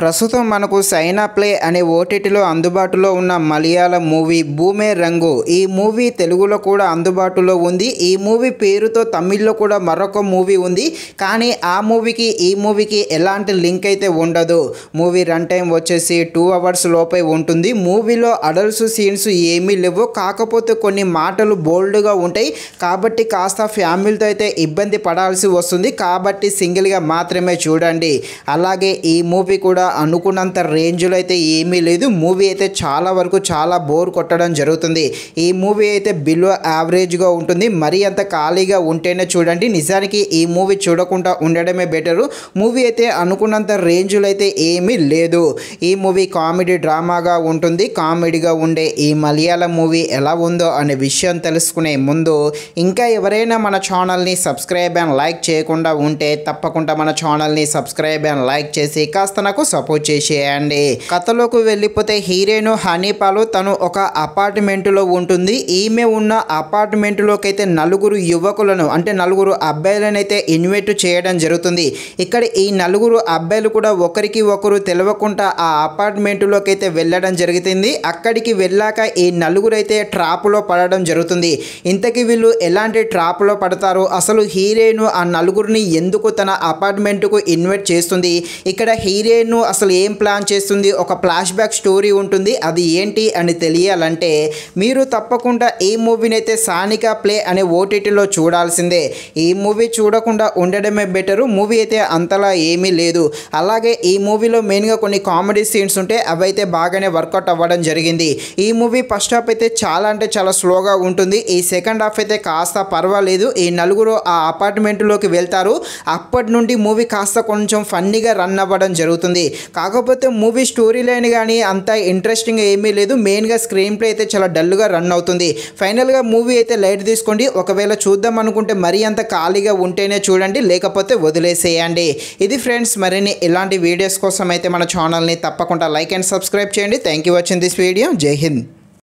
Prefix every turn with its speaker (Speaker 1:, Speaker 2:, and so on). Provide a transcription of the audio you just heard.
Speaker 1: ప్రస్తుతం మనకు సైనా ప్లే అనే ఓటీటీలో అందుబాటులో ఉన్న మలయాళం మూవీ భూమే రంగు. ఈ మూవీ తెలుగులో కూడా అందుబాటులో ఉంది. ఈ మూవీ పేరుతో తమిళ్లో కూడా మరొక మూవీ ఉంది. కానీ ఆ మూవీకి ఈ మూవీకి ఎలాంటి లింక్ అయితే ఉండదు. మూవీ రన్ టైం వచ్చేసి 2 అవర్స్ లోపే ఉంటుంది. మూవీలో అడల్ట్స్ సీన్స్ ఏమీ లేవు. కాకపోతే కొన్ని మాటలు బోల్డ్గా ఉంటాయి. కాబట్టి కాస్త ఫ్యామిలీతో అయితే ఇబ్బంది పడాల్సి వస్తుంది. కాబట్టి సింగిల్గా మాత్రమే చూడండి. అలాగే ఈ మూవీ కూడా అనుకున్నంత రేంజ్లో అయితే ఏమీ లేదు. మూవీ అయితే చాలా వరకు చాలా బోర్ కొట్టడం జరుగుతుంది. ఈ మూవీ అయితే బిలో యావరేజ్గా ఉంటుంది. మరీ అంత ఖాళీగా ఉంటేనే చూడండి. నిజానికి ఈ మూవీ చూడకుండా ఉండడమే బెటరు. మూవీ అయితే అనుకున్నంత రేంజ్లో అయితే ఏమీ లేదు. ఈ మూవీ కామెడీ డ్రామాగా ఉంటుంది. కామెడీగా ఉండే ఈ మలయాళం మూవీ ఎలా ఉందో అనే విషయం తెలుసుకునే ముందు ఇంకా ఎవరైనా మన ఛానల్ని సబ్స్క్రైబ్ అండ్ లైక్ చేయకుండా ఉంటే తప్పకుండా మన ఛానల్ని సబ్స్క్రైబ్ అండ్ లైక్ చేసి కాస్త నాకు సపోర్ట్ చేసేయండి. కథలోకి వెళ్ళిపోతే హీరోయిన్ హనీపాలు తను ఒక అపార్ట్మెంట్లో ఉంటుంది. ఈమె ఉన్న అపార్ట్మెంట్లోకి అయితే నలుగురు యువకులను అంటే నలుగురు అబ్బాయిలను అయితే ఇన్వైట్ చేయడం జరుగుతుంది. ఇక్కడ ఈ నలుగురు అబ్బాయిలు కూడా ఒకరికి ఒకరు తెలియకుండా ఆ అపార్ట్మెంట్లోకి అయితే వెళ్ళడం జరుగుతుంది. అక్కడికి వెళ్ళాక ఈ నలుగురు అయితే ట్రాప్లో పడడం జరుగుతుంది. ఇంతకీ వీళ్ళు ఎలాంటి ట్రాప్లో పడతారు, అసలు హీరోయిన్ ఆ నలుగురిని ఎందుకు తన అపార్ట్మెంట్కు ఇన్వైట్ చేస్తుంది, ఇక్కడ హీరోయిన్ అసలు ఏం ప్లాన్ చేస్తుంది, ఒక ఫ్లాష్ బ్యాక్ స్టోరీ ఉంటుంది. అది ఏంటి అని తెలియాలంటే మీరు తప్పకుండా ఈ మూవీని అయితే సానికా ప్లే అనే ఓటీటీలో చూడాల్సిందే. ఈ మూవీ చూడకుండా ఉండడమే బెటరు. మూవీ అయితే అంతలా ఏమీ లేదు. అలాగే ఈ మూవీలో మెయిన్గా కొన్ని కామెడీ సీన్స్ ఉంటే అవైతే బాగానే వర్కౌట్ అవ్వడం జరిగింది. ఈ మూవీ ఫస్ట్ హాఫ్ అయితే చాలా అంటే చాలా స్లోగా ఉంటుంది. ఈ సెకండ్ హాఫ్ అయితే కాస్త పర్వాలేదు. ఈ నలుగురు ఆ అపార్ట్మెంట్లోకి వెళ్తారు. అప్పటి నుండి మూవీ కాస్త కొంచెం ఫన్నీగా రన్ అవ్వడం జరుగుతుంది. కాకపోతే మూవీ స్టోరీ లైన్ కానీ అంత ఇంట్రెస్టింగ్ ఏమీ లేదు. మెయిన్గా స్క్రీన్ ప్లే అయితే చాలా డల్గా రన్ అవుతుంది. ఫైనల్గా మూవీ అయితే లైట్ తీసుకోండి. ఒకవేళ చూద్దాం అనుకుంటే మరీ అంత ఖాళీగా ఉంటేనే చూడండి, లేకపోతే వదిలేసేయండి. ఇది ఫ్రెండ్స్, మరిన్ని ఇలాంటి వీడియోస్ కోసం అయితే మన ఛానల్ని తప్పకుండా లైక్ అండ్ సబ్స్క్రైబ్ చేయండి. Thank you watching this video. జై హింద్.